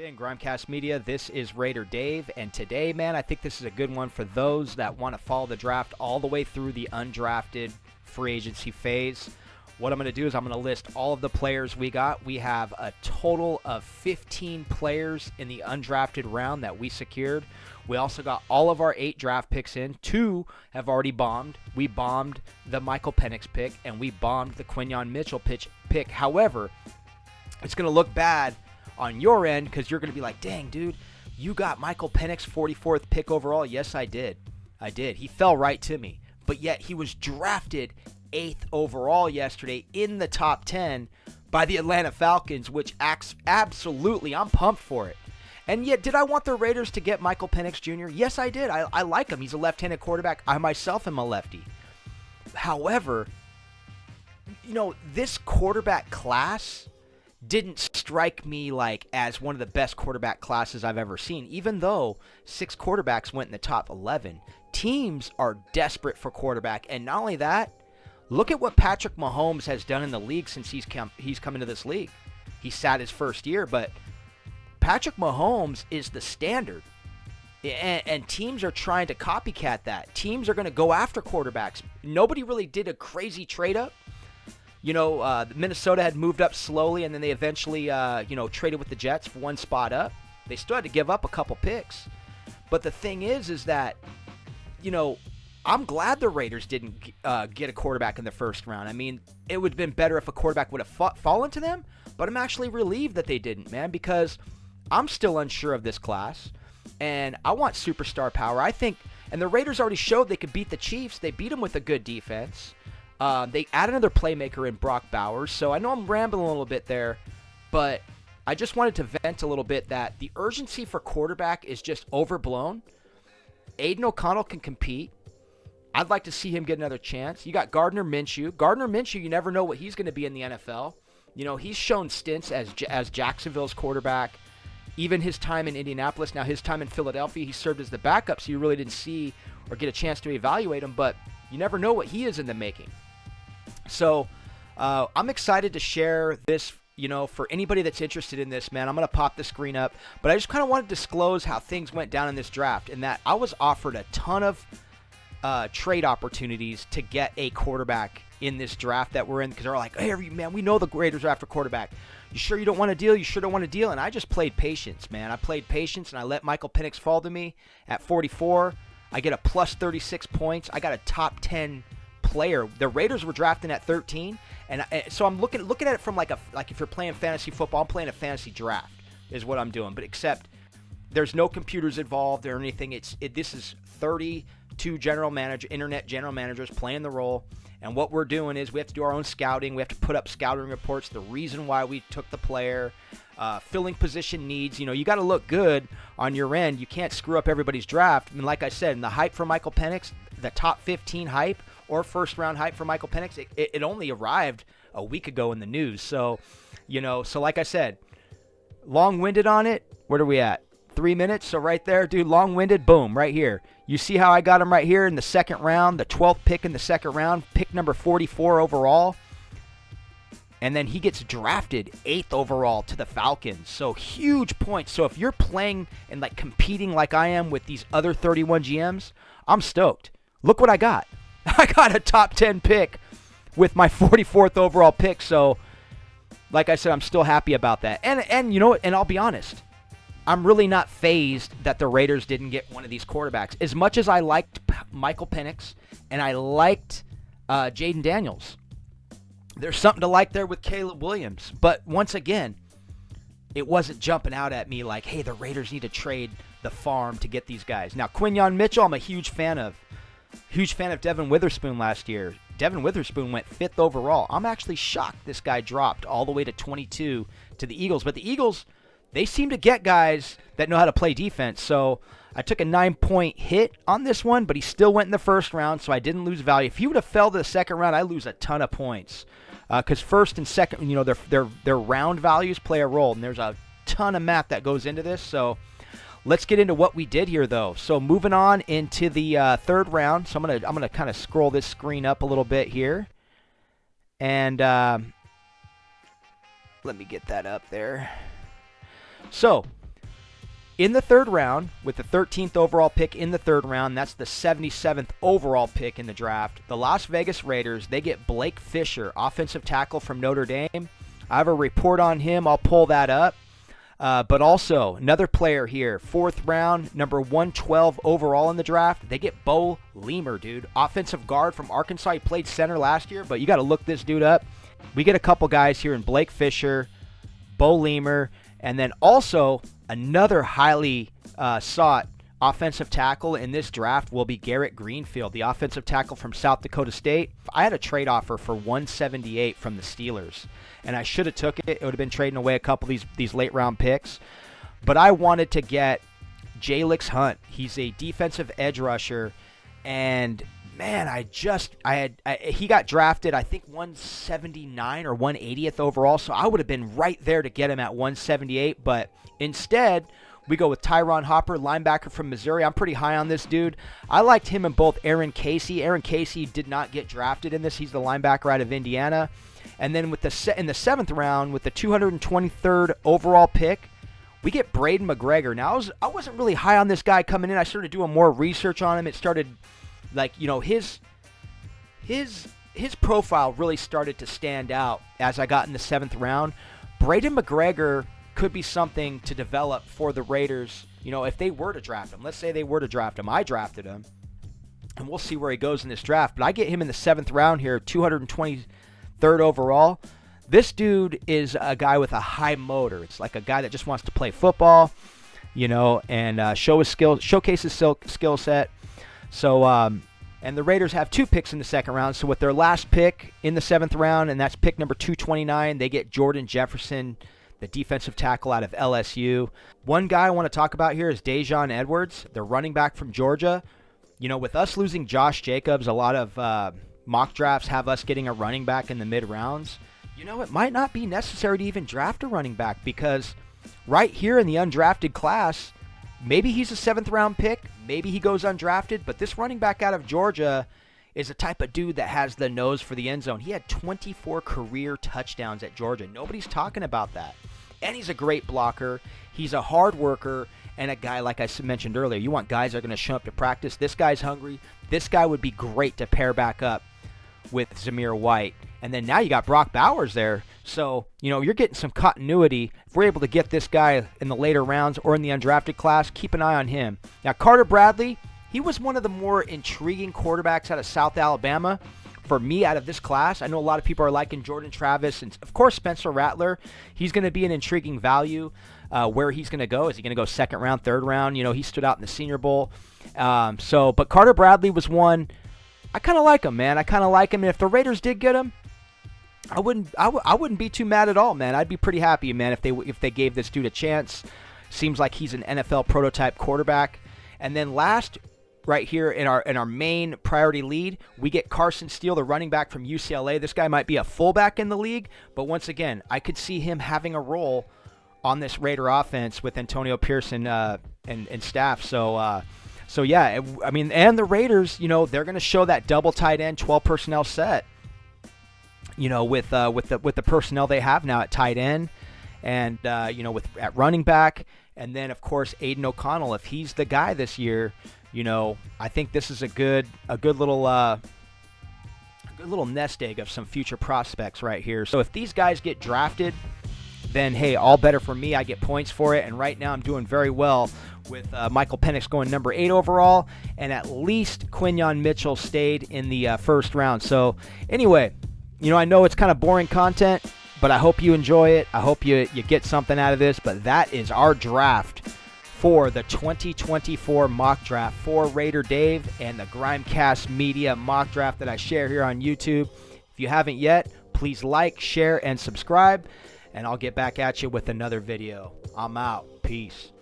in GrimeCast Media. This is Raider Dave, and today, man, I think this is a good one for those that want to follow the draft all the way through the undrafted free agency phase. What I'm going to do is I'm going to list all of the players we got. We have a total of 15 players in the undrafted round that we secured. We also got all of our 8 draft picks in. 2 have already bombed. We bombed the Michael Penix pick, and we bombed the Quinyon Mitchell pick. However, it's going to look bad on your end because you're going to be like, dang, dude, you got Michael Penix 44th pick overall. Yes, I did. He fell right to me. But yet he was drafted 8th overall yesterday in the top 10 by the Atlanta Falcons, which absolutely, I'm pumped for it. And yet, did I want the Raiders to get Michael Penix Jr.? Yes, I did. I like him. He's a left-handed quarterback. I myself am a lefty. However, this quarterback class didn't strike me like as one of the best quarterback classes I've ever seen, even though 6 quarterbacks went in the top 11. Teams are desperate for quarterback, and not only that, look at what Patrick Mahomes has done in the league since he's come into this league. He sat his first year, but Patrick Mahomes is the standard, and teams are trying to copycat that. Teams are going to go after quarterbacks. Nobody really did a crazy trade-up. Minnesota had moved up slowly, and then they eventually, traded with the Jets for one spot up. They still had to give up a couple picks. But the thing is that, I'm glad the Raiders didn't get a quarterback in the first round. I mean, it would have been better if a quarterback would have fallen to them, but I'm actually relieved that they didn't, man, because I'm still unsure of this class, and I want superstar power. I think, and the Raiders already showed they could beat the Chiefs. They beat them with a good defense. They add another playmaker in Brock Bowers, so I know I'm rambling a little bit there, but I just wanted to vent a little bit that the urgency for quarterback is just overblown. Aiden O'Connell can compete. I'd like to see him get another chance. You got Gardner Minshew. Gardner Minshew, you never know what he's going to be in the NFL. He's shown stints as Jacksonville's quarterback, even his time in Indianapolis. Now, his time in Philadelphia, he served as the backup, so you really didn't see or get a chance to evaluate him, but you never know what he is in the making. So I'm excited to share this, for anybody that's interested in this, man. I'm going to pop the screen up. But I just kind of want to disclose how things went down in this draft, and that I was offered a ton of trade opportunities to get a quarterback in this draft that we're in, because they're like, hey, man, we know the Raiders are after quarterback. You sure you don't want to deal? You sure don't want to deal? And I just played patience, man. I played patience, and I let Michael Penix fall to me at 44. I get a plus 36 points. I got a top 10 player. The Raiders were drafting at 13, and so I'm looking at it from like if you're playing fantasy football, I'm playing a fantasy draft is what I'm doing. But except there's no computers involved or anything. This is 32 internet general managers playing the role. And what we're doing is we have to do our own scouting. We have to put up scouting reports, the reason why we took the player, filling position needs. You got to look good on your end. You can't screw up everybody's draft. I mean, like I said, in the hype for Michael Penix, the top 15 hype or first-round hype for Michael Penix, it only arrived a week ago in the news. So, so like I said, long-winded on it. Where are we at? 3 minutes? So right there, dude, long-winded, boom, right here. You see how I got him right here in the second round, the 12th pick in the second round, pick number 44 overall. And then he gets drafted 8th overall to the Falcons. So huge points. So if you're playing and competing like I am with these other 31 GMs, I'm stoked. Look what I got. I got a top 10 pick with my 44th overall pick. So like I said, I'm still happy about that. And you know what? And I'll be honest, I'm really not fazed that the Raiders didn't get one of these quarterbacks. As much as I liked Michael Penix and I liked Jaden Daniels, there's something to like there with Caleb Williams. But once again, it wasn't jumping out at me like, hey, the Raiders need to trade the farm to get these guys. Now, Quinyon Mitchell, I'm a huge fan of. Huge fan of Devin Witherspoon last year. Devin Witherspoon went 5th overall. I'm actually shocked this guy dropped all the way to 22 to the Eagles. But the Eagles, they seem to get guys that know how to play defense. So I took a 9-point hit on this one, but he still went in the first round, so I didn't lose value. If he would have fell to the second round, I lose a ton of points. Because first and second, their round values play a role, and there's a ton of math that goes into this. So let's get into what we did here, though. So moving on into the third round. So I'm gonna kind of scroll this screen up a little bit here, and let me get that up there. So In the third round, with the 13th overall pick in the third round, that's the 77th overall pick in the draft, the Las Vegas Raiders, they get Blake Fisher, offensive tackle from Notre Dame. I have a report on him. I'll pull that up. But also, another player here, 4th round, number 112 overall in the draft. They get Bo Leamer, dude. Offensive guard from Arkansas. He played center last year, but you got to look this dude up. We get a couple guys here in Blake Fisher, Bo Leamer, and then also another highly sought offensive tackle in this draft will be Garrett Greenfield, the offensive tackle from South Dakota State. I had a trade offer for 178 from the Steelers, and I should have took it. It would have been trading away a couple of these late round picks, but I wanted to get Jalix Hunt. He's a defensive edge rusher, and man, he got drafted, I think 179 or 180th overall, so I would have been right there to get him at 178, but instead, we go with Tyron Hopper, linebacker from Missouri. I'm pretty high on this dude. I liked him and both Aaron Casey. Aaron Casey did not get drafted in this. He's the linebacker out of Indiana. And then with in the 7th round, with the 223rd overall pick, we get Braden McGregor. Now, I wasn't really high on this guy coming in. I started doing more research on him. It started, like, you know, his profile really started to stand out as I got in the 7th round. Braden McGregor could be something to develop for the Raiders, you know, if they were to draft him. Let's say they were to draft him. I drafted him, and we'll see where he goes in this draft. But I get him in the 7th round here, 223rd overall. This dude is a guy with a high motor. It's like a guy that just wants to play football, you know, and showcase his skill set. So, and the Raiders have 2 picks in the 2nd round. So with their last pick in the 7th round, and that's pick number 229, they get Jordan Jefferson, the defensive tackle out of LSU. One guy I want to talk about here is Dejon Edwards, the running back from Georgia. You know, with us losing Josh Jacobs, a lot of mock drafts have us getting a running back in the mid-rounds. You know, it might not be necessary to even draft a running back, because right here in the undrafted class, maybe he's a 7th round pick, maybe he goes undrafted, but this running back out of Georgia is a type of dude that has the nose for the end zone. He had 24 career touchdowns at Georgia. Nobody's talking about that. And he's a great blocker. He's a hard worker and a guy, like I mentioned earlier, you want guys that are going to show up to practice. This guy's hungry. This guy would be great to pair back up with Zamir White. And then now you got Brock Bowers there. So, you know, you're getting some continuity. If we're able to get this guy in the later rounds or in the undrafted class, keep an eye on him. Now, Carter Bradley, he was one of the more intriguing quarterbacks out of South Alabama. For me, out of this class, I know a lot of people are liking Jordan Travis and, of course, Spencer Rattler. He's going to be an intriguing value. Where he's going to go, is he going to go 2nd round, 3rd round? You know, he stood out in the Senior Bowl. But Carter Bradley was one. I kind of like him, man. I kind of like him. And if the Raiders did get him, I wouldn't be too mad at all, man. I'd be pretty happy, man, if they gave this dude a chance. Seems like he's an NFL prototype quarterback. And then last, right here in our main priority lead, we get Carson Steele, the running back from UCLA. This guy might be a fullback in the league, but once again, I could see him having a role on this Raider offense with Antonio Pearson and staff. So yeah, I mean, and the Raiders, you know, they're going to show that double tight end 12 personnel set, you know, with the personnel they have now at tight end, and you know, at running back, and then of course Aiden O'Connell, if he's the guy this year. You know, I think this is a good little nest egg of some future prospects right here. So if these guys get drafted, then hey, all better for me. I get points for it. And right now I'm doing very well with Michael Penix going number 8 overall, and at least Quinyon Mitchell stayed in the 1st round. So anyway, you know, I know it's kind of boring content, but I hope you enjoy it. I hope you get something out of this. But that is our draft for the 2024 mock draft for Raider Dave and the GrimeCast Media mock draft that I share here on YouTube. If you haven't yet, please like, share, and subscribe, and I'll get back at you with another video. I'm out. Peace.